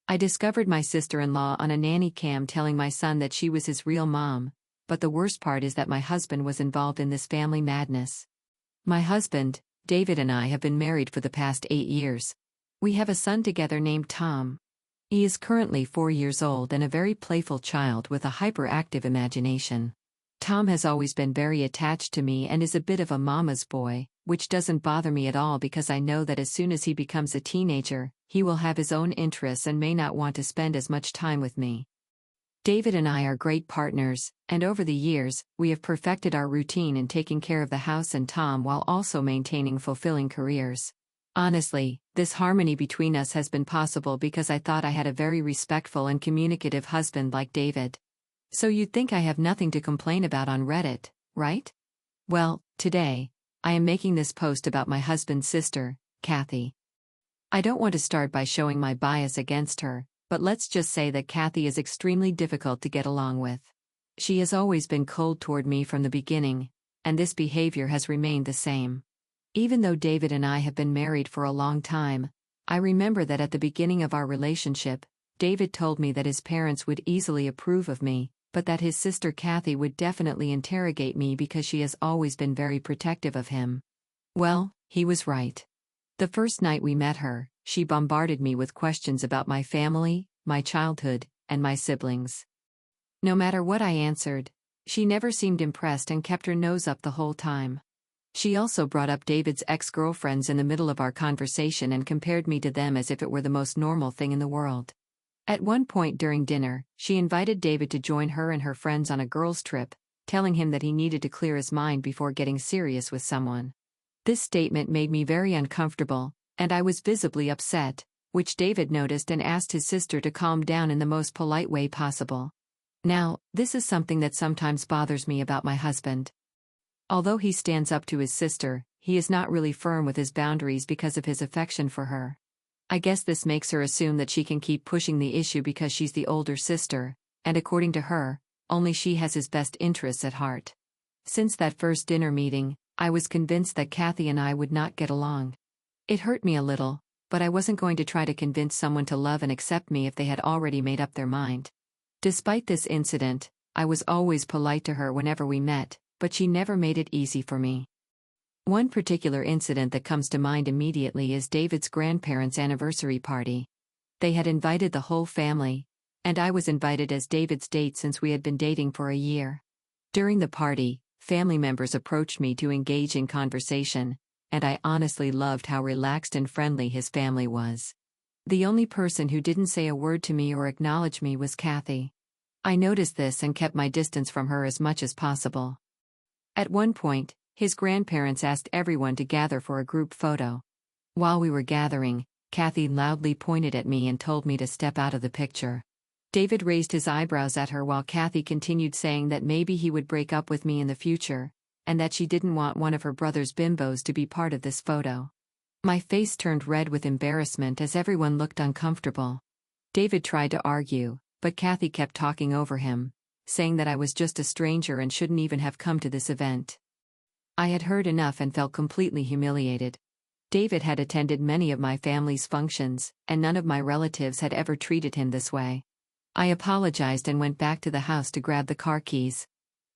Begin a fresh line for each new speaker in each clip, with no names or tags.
I discovered my sister-in-law on a nanny cam telling my son that she was his real mom, but the worst part is that my husband was involved in this family madness. My husband, David, and I have been married for the past 8 years. We have a son together named Tom. He is currently 4 years old and a very playful child with a hyperactive imagination. Tom has always been very attached to me and is a bit of a mama's boy, which doesn't bother me at all because I know that as soon as he becomes a teenager, he will have his own interests and may not want to spend as much time with me. David and I are great partners, and over the years, we have perfected our routine in taking care of the house and Tom while also maintaining fulfilling careers. Honestly, this harmony between us has been possible because I thought I had a very respectful and communicative husband like David. So you'd think I have nothing to complain about on Reddit, right? Well, today, I am making this post about my husband's sister, Kathy. I don't want to start by showing my bias against her, but let's just say that Kathy is extremely difficult to get along with. She has always been cold toward me from the beginning, and this behavior has remained the same. Even though David and I have been married for a long time, I remember that at the beginning of our relationship, David told me that his parents would easily approve of me, but that his sister Kathy would definitely interrogate me because she has always been very protective of him. Well, he was right. The first night we met her, she bombarded me with questions about my family, my childhood, and my siblings. No matter what I answered, she never seemed impressed and kept her nose up the whole time. She also brought up David's ex-girlfriends in the middle of our conversation and compared me to them as if it were the most normal thing in the world. At one point during dinner, she invited David to join her and her friends on a girls' trip, telling him that he needed to clear his mind before getting serious with someone. This statement made me very uncomfortable, and I was visibly upset, which David noticed and asked his sister to calm down in the most polite way possible. Now, this is something that sometimes bothers me about my husband. Although he stands up to his sister, he is not really firm with his boundaries because of his affection for her. I guess this makes her assume that she can keep pushing the issue because she's the older sister, and according to her, only she has his best interests at heart. Since that first dinner meeting, I was convinced that Kathy and I would not get along. It hurt me a little, but I wasn't going to try to convince someone to love and accept me if they had already made up their mind. Despite this incident, I was always polite to her whenever we met, but she never made it easy for me. One particular incident that comes to mind immediately is David's grandparents' anniversary party. They had invited the whole family, and I was invited as David's date since we had been dating for a year. During the party, family members approached me to engage in conversation, and I honestly loved how relaxed and friendly his family was. The only person who didn't say a word to me or acknowledge me was Kathy. I noticed this and kept my distance from her as much as possible. At one point, his grandparents asked everyone to gather for a group photo. While we were gathering, Kathy loudly pointed at me and told me to step out of the picture. David raised his eyebrows at her while Kathy continued saying that maybe he would break up with me in the future, and that she didn't want one of her brother's bimbos to be part of this photo. My face turned red with embarrassment as everyone looked uncomfortable. David tried to argue, but Kathy kept talking over him, saying that I was just a stranger and shouldn't even have come to this event. I had heard enough and felt completely humiliated. David had attended many of my family's functions, and none of my relatives had ever treated him this way. I apologized and went back to the house to grab the car keys.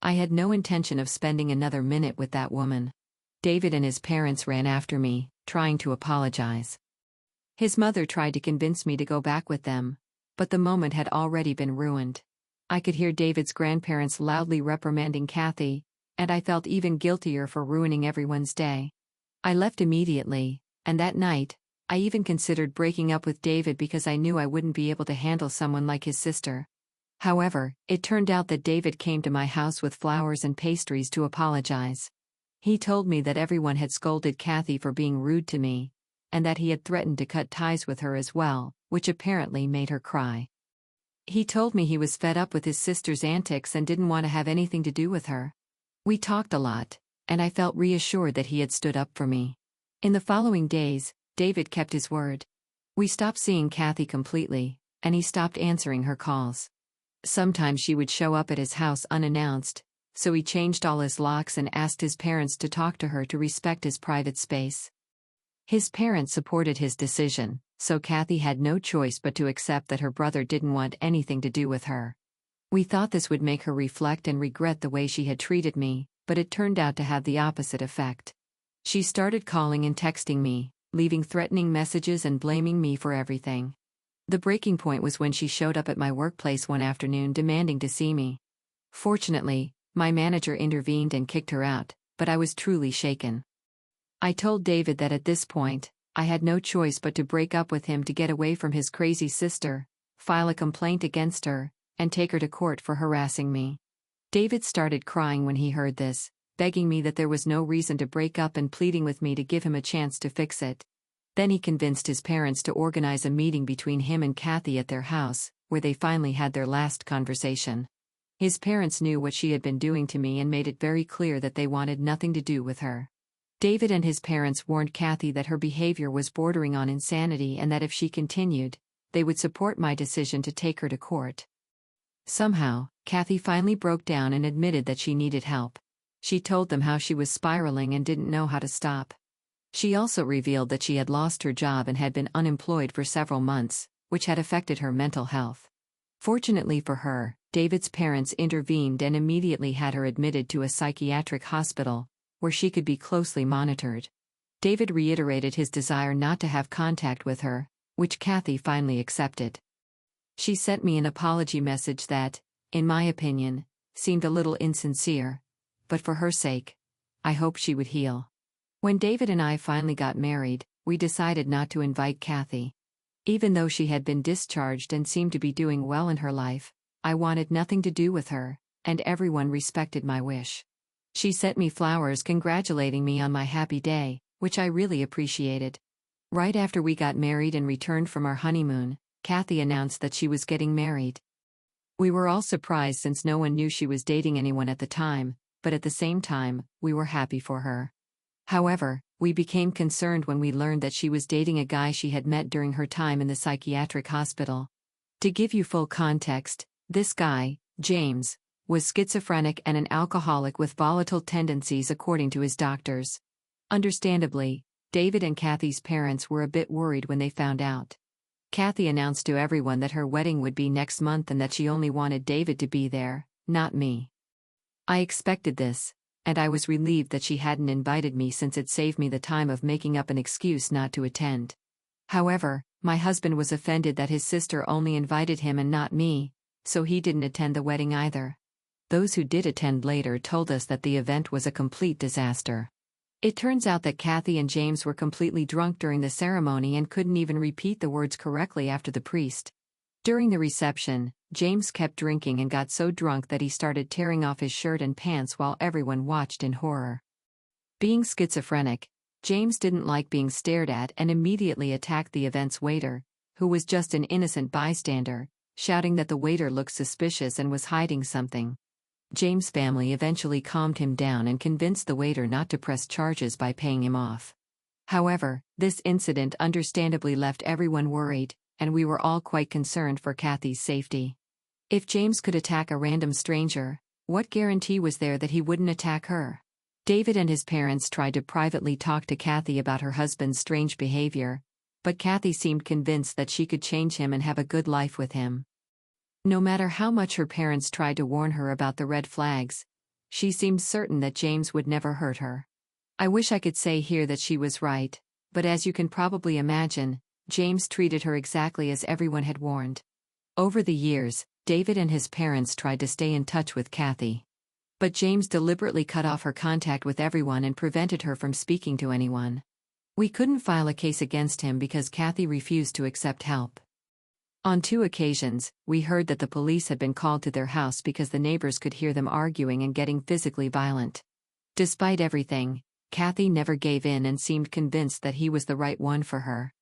I had no intention of spending another minute with that woman. David and his parents ran after me, trying to apologize. His mother tried to convince me to go back with them, but the moment had already been ruined. I could hear David's grandparents loudly reprimanding Kathy, and I felt even guiltier for ruining everyone's day. I left immediately, and that night, I even considered breaking up with David because I knew I wouldn't be able to handle someone like his sister. However, it turned out that David came to my house with flowers and pastries to apologize. He told me that everyone had scolded Kathy for being rude to me, and that he had threatened to cut ties with her as well, which apparently made her cry. He told me he was fed up with his sister's antics and didn't want to have anything to do with her. We talked a lot, and I felt reassured that he had stood up for me. In the following days, David kept his word. We stopped seeing Kathy completely, and he stopped answering her calls. Sometimes she would show up at his house unannounced, so he changed all his locks and asked his parents to talk to her to respect his private space. His parents supported his decision, so Kathy had no choice but to accept that her brother didn't want anything to do with her. We thought this would make her reflect and regret the way she had treated me, but it turned out to have the opposite effect. She started calling and texting me, leaving threatening messages and blaming me for everything. The breaking point was when she showed up at my workplace one afternoon demanding to see me. Fortunately, my manager intervened and kicked her out, but I was truly shaken. I told David that at this point, I had no choice but to break up with him to get away from his crazy sister, file a complaint against her, and take her to court for harassing me. David started crying when he heard this, begging me that there was no reason to break up and pleading with me to give him a chance to fix it. Then he convinced his parents to organize a meeting between him and Kathy at their house, where they finally had their last conversation. His parents knew what she had been doing to me and made it very clear that they wanted nothing to do with her. David and his parents warned Kathy that her behavior was bordering on insanity and that if she continued, they would support my decision to take her to court. Somehow, Kathy finally broke down and admitted that she needed help. She told them how she was spiraling and didn't know how to stop. She also revealed that she had lost her job and had been unemployed for several months, which had affected her mental health. Fortunately for her, David's parents intervened and immediately had her admitted to a psychiatric hospital, where she could be closely monitored. David reiterated his desire not to have contact with her, which Kathy finally accepted. She sent me an apology message that, in my opinion, seemed a little insincere, but for her sake, I hoped she would heal. When David and I finally got married, we decided not to invite Kathy. Even though she had been discharged and seemed to be doing well in her life, I wanted nothing to do with her, and everyone respected my wish. She sent me flowers congratulating me on my happy day, which I really appreciated. Right after we got married and returned from our honeymoon, Kathy announced that she was getting married. We were all surprised since no one knew she was dating anyone at the time, but at the same time, we were happy for her. However, we became concerned when we learned that she was dating a guy she had met during her time in the psychiatric hospital. To give you full context, this guy, James, was schizophrenic and an alcoholic with volatile tendencies according to his doctors. Understandably, David and Kathy's parents were a bit worried when they found out. Kathy announced to everyone that her wedding would be next month and that she only wanted David to be there, not me. I expected this, and I was relieved that she hadn't invited me since it saved me the time of making up an excuse not to attend. However, my husband was offended that his sister only invited him and not me, so he didn't attend the wedding either. Those who did attend later told us that the event was a complete disaster. It turns out that Kathy and James were completely drunk during the ceremony and couldn't even repeat the words correctly after the priest. During the reception, James kept drinking and got so drunk that he started tearing off his shirt and pants while everyone watched in horror. Being schizophrenic, James didn't like being stared at and immediately attacked the event's waiter, who was just an innocent bystander, shouting that the waiter looked suspicious and was hiding something. James' family eventually calmed him down and convinced the waiter not to press charges by paying him off. However, this incident understandably left everyone worried, and we were all quite concerned for Kathy's safety. If James could attack a random stranger, what guarantee was there that he wouldn't attack her? David and his parents tried to privately talk to Kathy about her husband's strange behavior, but Kathy seemed convinced that she could change him and have a good life with him. No matter how much her parents tried to warn her about the red flags, she seemed certain that James would never hurt her. I wish I could say here that she was right, but as you can probably imagine, James treated her exactly as everyone had warned. Over the years, David and his parents tried to stay in touch with Kathy. But James deliberately cut off her contact with everyone and prevented her from speaking to anyone. We couldn't file a case against him because Kathy refused to accept help. On 2 occasions, we heard that the police had been called to their house because the neighbors could hear them arguing and getting physically violent. Despite everything, Kathy never gave in and seemed convinced that he was the right one for her.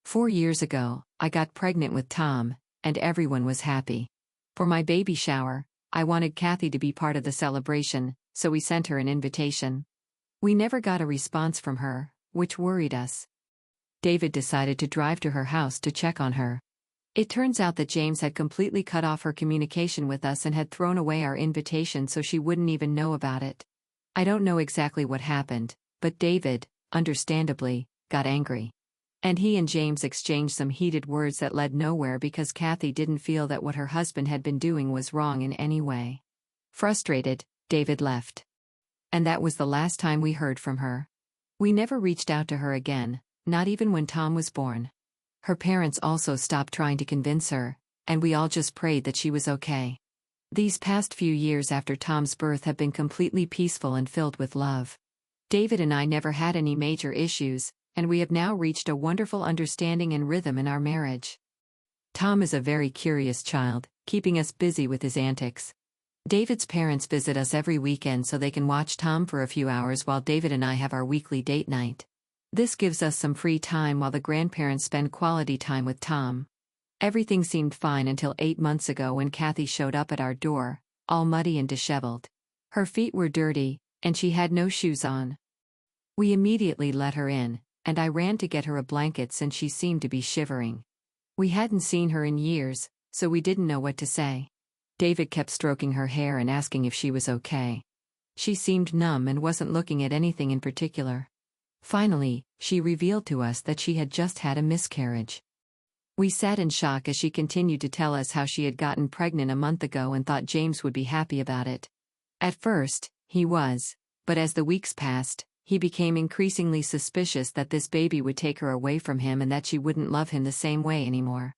4 years ago, I got pregnant with Tom, and everyone was happy. For my baby shower, I wanted Kathy to be part of the celebration, so we sent her an invitation. We never got a response from her, which worried us. David decided to drive to her house to check on her. It turns out that James had completely cut off her communication with us and had thrown away our invitation so she wouldn't even know about it. I don't know exactly what happened, but David, understandably, got angry. And he and James exchanged some heated words that led nowhere because Kathy didn't feel that what her husband had been doing was wrong in any way. Frustrated, David left. And that was the last time we heard from her. We never reached out to her again, not even when Tom was born. Her parents also stopped trying to convince her, and we all just prayed that she was okay. These past few years after Tom's birth have been completely peaceful and filled with love. David and I never had any major issues, and we have now reached a wonderful understanding and rhythm in our marriage. Tom is a very curious child, keeping us busy with his antics. David's parents visit us every weekend so they can watch Tom for a few hours while David and I have our weekly date night. This gives us some free time while the grandparents spend quality time with Tom. Everything seemed fine until 8 months ago when Kathy showed up at our door, all muddy and disheveled. Her feet were dirty, and she had no shoes on. We immediately let her in, and I ran to get her a blanket since she seemed to be shivering. We hadn't seen her in years, so we didn't know what to say. David kept stroking her hair and asking if she was okay. She seemed numb and wasn't looking at anything in particular. Finally, she revealed to us that she had just had a miscarriage. We sat in shock as she continued to tell us how she had gotten pregnant a month ago and thought James would be happy about it. At first, he was, but as the weeks passed, he became increasingly suspicious that this baby would take her away from him and that she wouldn't love him the same way anymore.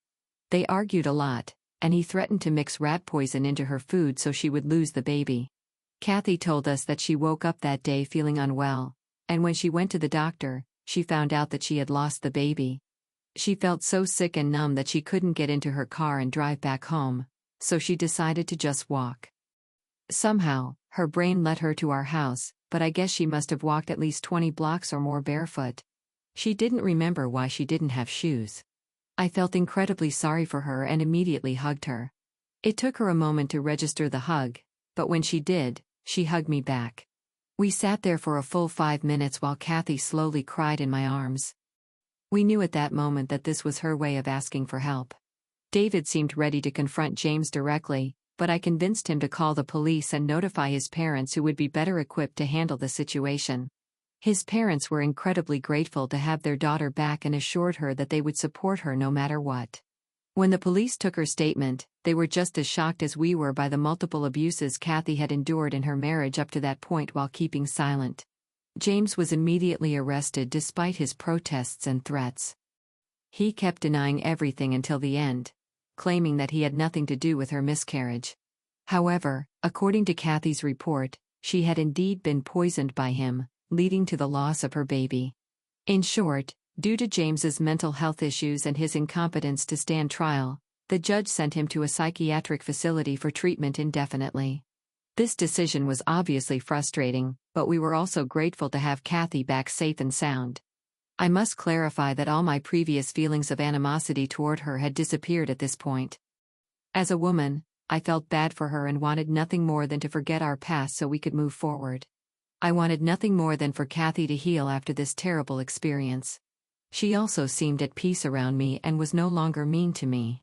They argued a lot, and he threatened to mix rat poison into her food so she would lose the baby. Kathy told us that she woke up that day feeling unwell, and when she went to the doctor, she found out that she had lost the baby. She felt so sick and numb that she couldn't get into her car and drive back home, so she decided to just walk. Somehow, her brain led her to our house, but I guess she must have walked at least 20 blocks or more barefoot. She didn't remember why she didn't have shoes. I felt incredibly sorry for her and immediately hugged her. It took her a moment to register the hug, but when she did, she hugged me back. We sat there for a full 5 minutes while Kathy slowly cried in my arms. We knew at that moment that this was her way of asking for help. David seemed ready to confront James directly, but I convinced him to call the police and notify his parents who would be better equipped to handle the situation. His parents were incredibly grateful to have their daughter back and assured her that they would support her no matter what. When the police took her statement, they were just as shocked as we were by the multiple abuses Kathy had endured in her marriage up to that point while keeping silent. James was immediately arrested despite his protests and threats. He kept denying everything until the end, claiming that he had nothing to do with her miscarriage. However, according to Kathy's report, she had indeed been poisoned by him, leading to the loss of her baby. In short, due to James's mental health issues and his incompetence to stand trial, the judge sent him to a psychiatric facility for treatment indefinitely. This decision was obviously frustrating, but we were also grateful to have Kathy back safe and sound. I must clarify that all my previous feelings of animosity toward her had disappeared at this point. As a woman, I felt bad for her and wanted nothing more than to forget our past so we could move forward. I wanted nothing more than for Kathy to heal after this terrible experience. She also seemed at peace around me and was no longer mean to me.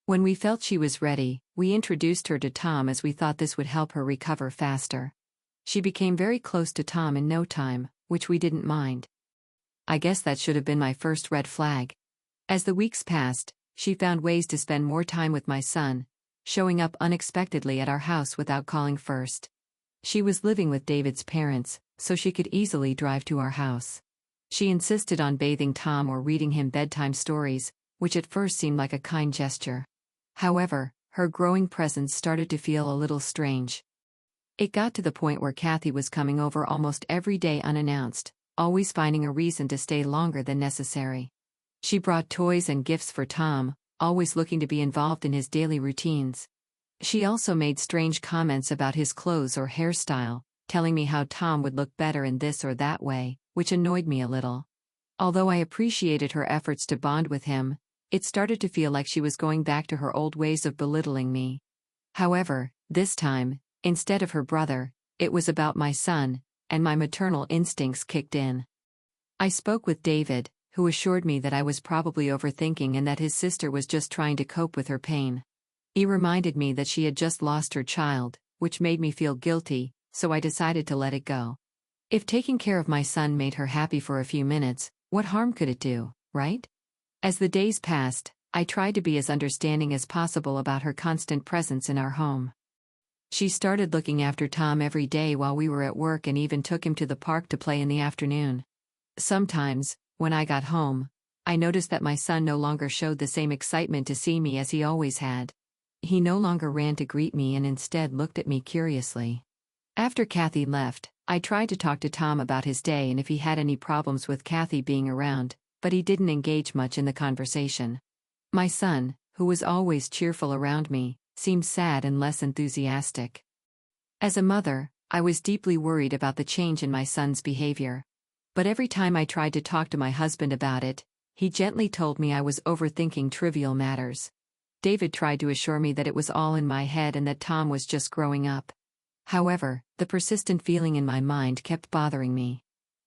When we felt she was ready, we introduced her to Tom as we thought this would help her recover faster. She became very close to Tom in no time, which we didn't mind. I guess that should have been my first red flag. As the weeks passed, she found ways to spend more time with my son, showing up unexpectedly at our house without calling first. She was living with David's parents, so she could easily drive to our house. She insisted on bathing Tom or reading him bedtime stories, which at first seemed like a kind gesture. However, her growing presence started to feel a little strange. It got to the point where Kathy was coming over almost every day unannounced, always finding a reason to stay longer than necessary. She brought toys and gifts for Tom, always looking to be involved in his daily routines. She also made strange comments about his clothes or hairstyle, telling me how Tom would look better in this or that way, which annoyed me a little. Although I appreciated her efforts to bond with him, it started to feel like she was going back to her old ways of belittling me. However, this time, instead of her brother, it was about my son, and my maternal instincts kicked in. I spoke with David, who assured me that I was probably overthinking and that his sister was just trying to cope with her pain. He reminded me that she had just lost her child, which made me feel guilty, so I decided to let it go. If taking care of my son made her happy for a few minutes, What harm could it do, right? As the days passed, I tried to be as understanding as possible about her constant presence in our home. She started looking after Tom every day while we were at work and even took him to the park to play in the afternoon. Sometimes, when I got home, I noticed that my son no longer showed the same excitement to see me as he always had. He no longer ran to greet me and instead looked at me curiously. After Kathy left, I tried to talk to Tom about his day and if he had any problems with Kathy being around, but he didn't engage much in the conversation. My son, who was always cheerful around me, seemed sad and less enthusiastic. As a mother, I was deeply worried about the change in my son's behavior. But every time I tried to talk to my husband about it, he gently told me I was overthinking trivial matters. David tried to assure me that it was all in my head and that Tom was just growing up. However, the persistent feeling in my mind kept bothering me.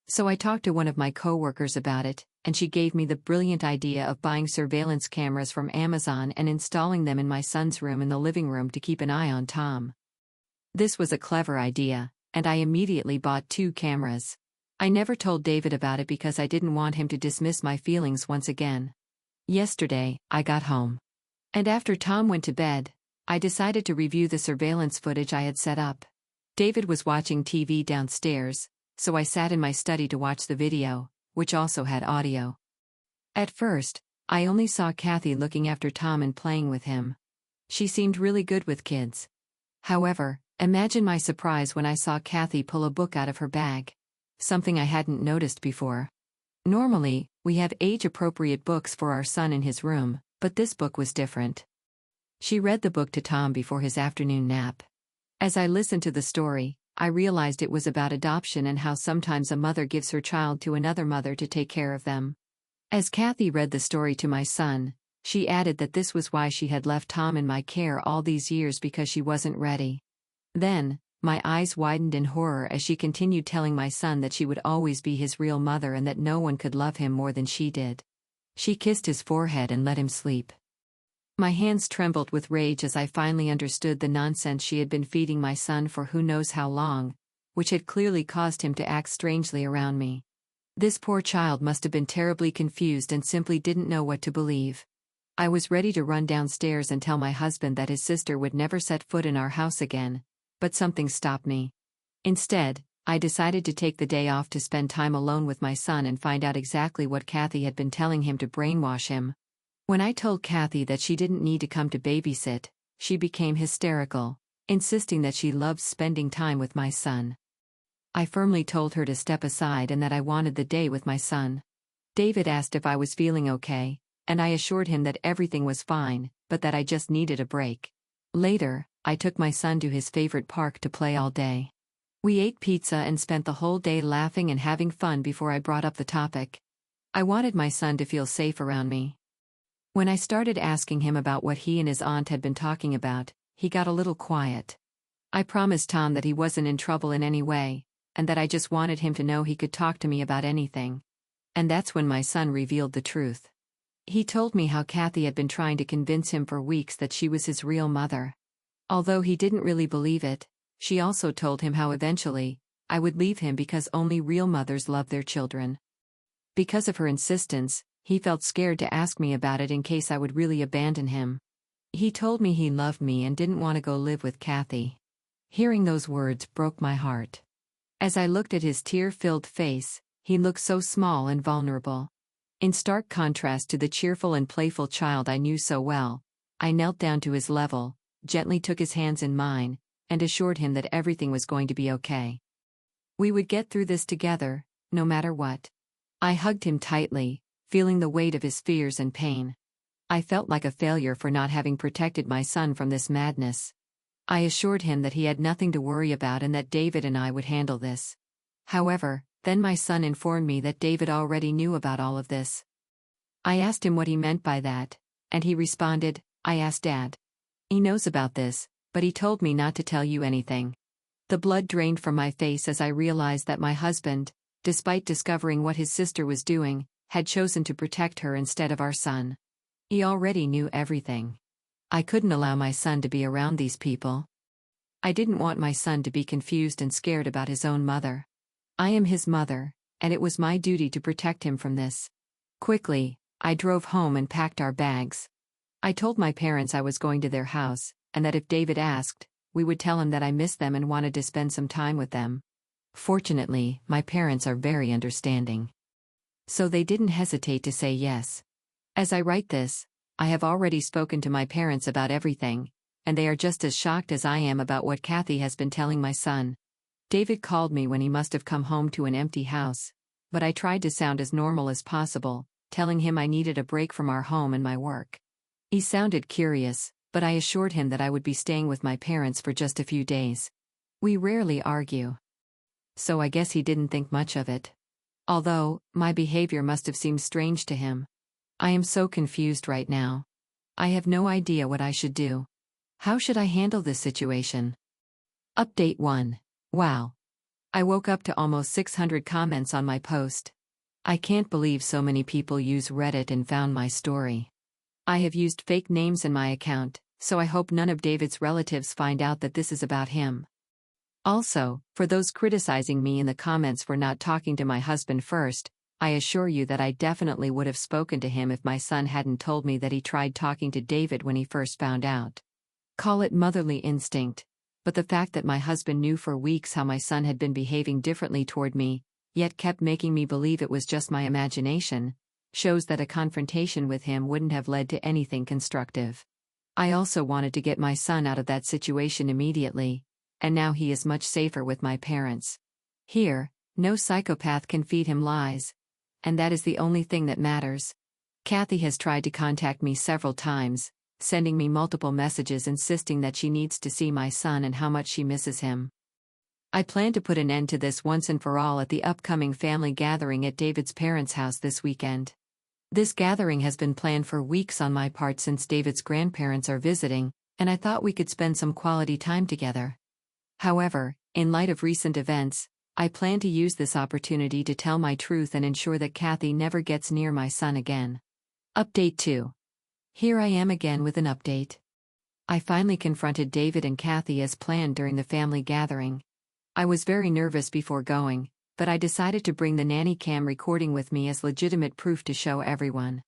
So I talked to one of my coworkers about it, and she gave me the brilliant idea of buying surveillance cameras from Amazon and installing them in my son's room in the living room to keep an eye on Tom. This was a clever idea, and I immediately bought 2 cameras. I never told David about it because I didn't want him to dismiss my feelings once again. Yesterday, I got home. And after Tom went to bed, I decided to review the surveillance footage I had set up. David was watching TV downstairs, so I sat in my study to watch the video, which also had audio. At first, I only saw Kathy looking after Tom and playing with him. She seemed really good with kids. However, imagine my surprise when I saw Kathy pull a book out of her bag. Something I hadn't noticed before. Normally, we have age-appropriate books for our son in his room, but this book was different. She read the book to Tom before his afternoon nap. As I listened to the story, I realized it was about adoption and how sometimes a mother gives her child to another mother to take care of them. As Kathy read the story to my son, she added that this was why she had left Tom in my care all these years because she wasn't ready. Then, my eyes widened in horror as she continued telling my son that she would always be his real mother and that no one could love him more than she did. She kissed his forehead and let him sleep. My hands trembled with rage as I finally understood the nonsense she had been feeding my son for who knows how long, which had clearly caused him to act strangely around me. This poor child must have been terribly confused and simply didn't know what to believe. I was ready to run downstairs and tell my husband that his sister would never set foot in our house again, but something stopped me. Instead, I decided to take the day off to spend time alone with my son and find out exactly what Kathy had been telling him to brainwash him. When I told Kathy that she didn't need to come to babysit, she became hysterical, insisting that she loves spending time with my son. I firmly told her to step aside and that I wanted the day with my son. David asked if I was feeling okay, and I assured him that everything was fine, but that I just needed a break. Later, I took my son to his favorite park to play all day. We ate pizza and spent the whole day laughing and having fun before I brought up the topic. I wanted my son to feel safe around me. When I started asking him about what he and his aunt had been talking about, he got a little quiet. I promised Tom that he wasn't in trouble in any way, and that I just wanted him to know he could talk to me about anything. And that's when my son revealed the truth. He told me how Kathy had been trying to convince him for weeks that she was his real mother. Although he didn't really believe it, she also told him how eventually, I would leave him because only real mothers love their children. Because of her insistence, he felt scared to ask me about it in case I would really abandon him. He told me he loved me and didn't want to go live with Kathy. Hearing those words broke my heart. As I looked at his tear-filled face, he looked so small and vulnerable. In stark contrast to the cheerful and playful child I knew so well, I knelt down to his level, gently took his hands in mine, and assured him that everything was going to be okay. We would get through this together, no matter what. I hugged him tightly, feeling the weight of his fears and pain. I felt like a failure for not having protected my son from this madness. I assured him that he had nothing to worry about and that David and I would handle this. However, then my son informed me that David already knew about all of this. I asked him what he meant by that, and he responded, "I asked Dad. He knows about this, but he told me not to tell you anything." The blood drained from my face as I realized that my husband, despite discovering what his sister was doing, had chosen to protect her instead of our son. He already knew everything. I couldn't allow my son to be around these people. I didn't want my son to be confused and scared about his own mother. I am his mother, and it was my duty to protect him from this. Quickly, I drove home and packed our bags. I told my parents I was going to their house, and that if David asked, we would tell him that I missed them and wanted to spend some time with them. Fortunately, my parents are very understanding. So they didn't hesitate to say yes. As I write this, I have already spoken to my parents about everything, and they are just as shocked as I am about what Kathy has been telling my son. David called me when he must have come home to an empty house, but I tried to sound as normal as possible, telling him I needed a break from our home and my work. He sounded curious, but I assured him that I would be staying with my parents for just a few days. We rarely argue. So I guess he didn't think much of it. Although, my behavior must have seemed strange to him. I am so confused right now. I have no idea what I should do. How should I handle this situation? Update 1. Wow. I woke up to almost 600 comments on my post. I can't believe so many people use Reddit and found my story. I have used fake names in my account, so I hope none of David's relatives find out that this is about him. Also, for those criticizing me in the comments for not talking to my husband first, I assure you that I definitely would have spoken to him if my son hadn't told me that he tried talking to David when he first found out. Call it motherly instinct, but the fact that my husband knew for weeks how my son had been behaving differently toward me, yet kept making me believe it was just my imagination, shows that a confrontation with him wouldn't have led to anything constructive. I also wanted to get my son out of that situation immediately, and now he is much safer with my parents. Here, no psychopath can feed him lies, and that is the only thing that matters. Kathy has tried to contact me several times, sending me multiple messages insisting that she needs to see my son and how much she misses him. I plan to put an end to this once and for all at the upcoming family gathering at David's parents' house this weekend. This gathering has been planned for weeks on my part since David's grandparents are visiting, and I thought we could spend some quality time together. However, in light of recent events, I plan to use this opportunity to tell my truth and ensure that Kathy never gets near my son again. Update 2. Here I am again with an update. I finally confronted David and Kathy as planned during the family gathering. I was very nervous before going, but I decided to bring the nanny cam recording with me as legitimate proof to show everyone.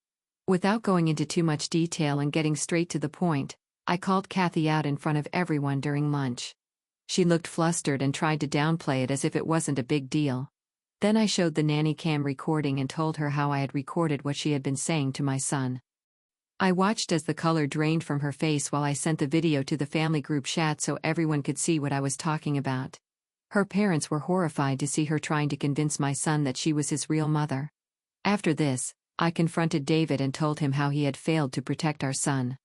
Without going into too much detail and getting straight to the point, I called Kathy out in front of everyone during lunch. She looked flustered and tried to downplay it as if it wasn't a big deal. Then I showed the nanny cam recording and told her how I had recorded what she had been saying to my son. I watched as the color drained from her face while I sent the video to the family group chat so everyone could see what I was talking about. Her parents were horrified to see her trying to convince my son that she was his real mother. After this, I confronted David and told him how he had failed to protect our son.